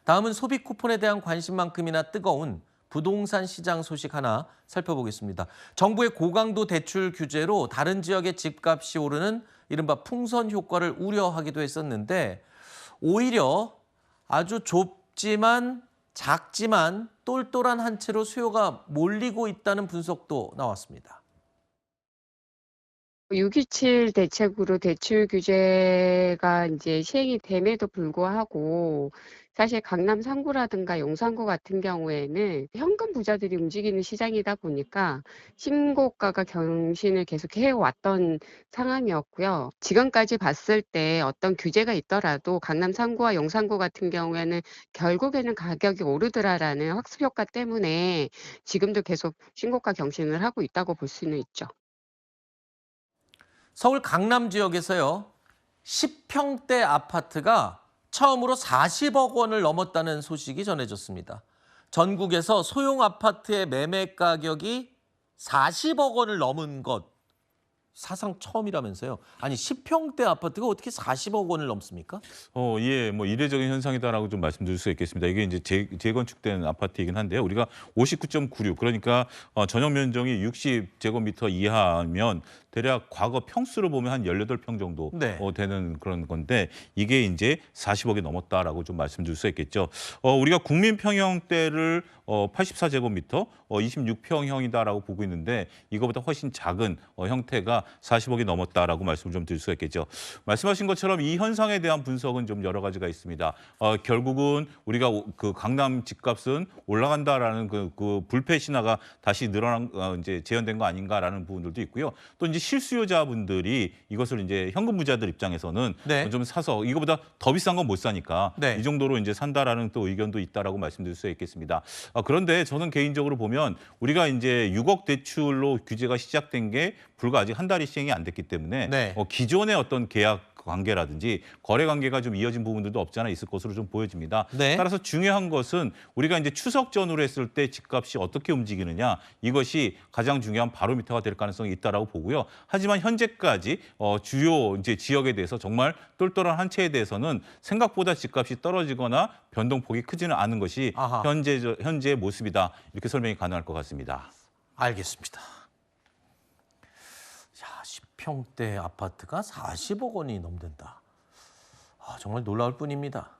다음은 소비 쿠폰에 대한 관심만큼이나 뜨거운 부동산 시장 소식 하나 살펴보겠습니다. 정부의 고강도 대출 규제로 다른 지역의 집값이 오르는 이른바 풍선 효과를 우려하기도 했었는데 오히려 아주 작지만 똘똘한 한 채로 수요가 몰리고 있다는 분석도 나왔습니다. 6.27 대책으로 대출 규제가 이제 시행이 됨에도 불구하고 사실 강남 3구라든가 용산구 같은 경우에는 현금 부자들이 움직이는 시장이다 보니까 신고가가 경신을 계속 해왔던 상황이었고요. 지금까지 봤을 때 어떤 규제가 있더라도 강남 3구와 용산구 같은 경우에는 결국에는 가격이 오르더라라는 학습 효과 때문에 지금도 계속 신고가 경신을 하고 있다고 볼 수는 있죠. 서울 강남 지역에서요. 10평대 아파트가 처음으로 40억 원을 넘었다는 소식이 전해졌습니다. 전국에서 소형 아파트의 매매 가격이 40억 원을 넘은 것 사상 처음이라면서요. 아니 10평대 아파트가 어떻게 40억 원을 넘습니까? 예, 뭐 이례적인 현상이다라고 좀 말씀드릴 수 있겠습니다. 이게 이제 재건축된 아파트이긴 한데요. 우리가 59.96 그러니까 전용 면적이 60제곱미터 이하면 대략 과거 평수로 보면 한 18평 정도 네. 되는 그런 건데 이게 이제 40억이 넘었다라고 좀 말씀드릴 수 있겠죠. 우리가 국민평형대를 84제곱미터 26평형이다라고 보고 있는데 이거보다 훨씬 작은 형태가 40억이 넘었다라고 말씀을 좀 드릴 수가 있겠죠. 말씀하신 것처럼 이 현상에 대한 분석은 좀 여러 가지가 있습니다. 결국은 우리가 그 강남 집값은 올라간다라는 그 불패 신화가 다시 늘어난 이제 재현된 거 아닌가라는 부분들도 있고요. 또 이제 실수요자분들이 이것을 이제 현금 부자들 입장에서는 네. 좀 사서 이거보다 더 비싼 건 못 사니까 네. 이 정도로 이제 산다라는 또 의견도 있다라고 말씀드릴 수 있겠습니다. 그런데 저는 개인적으로 보면 우리가 이제 6억 대출로 규제가 시작된 게 불과 아직 한 달이 시행이 안 됐기 때문에 네. 기존의 어떤 계약 관계라든지 거래 관계가 좀 이어진 부분들도 없지 않아 있을 것으로 좀 보여집니다. 네. 따라서 중요한 것은 우리가 이제 추석 전후로 했을 때 집값이 어떻게 움직이느냐 이것이 가장 중요한 바로미터가 될 가능성이 있다라고 보고요. 하지만 현재까지 주요 이제 지역에 대해서 정말 똘똘한 한 채에 대해서는 생각보다 집값이 떨어지거나 변동폭이 크지는 않은 것이 아하. 현재의 모습이다. 이렇게 설명이 가능할 것 같습니다. 알겠습니다. 야, 10평대 아파트가 40억 원이 넘는다. 정말 놀라울 뿐입니다.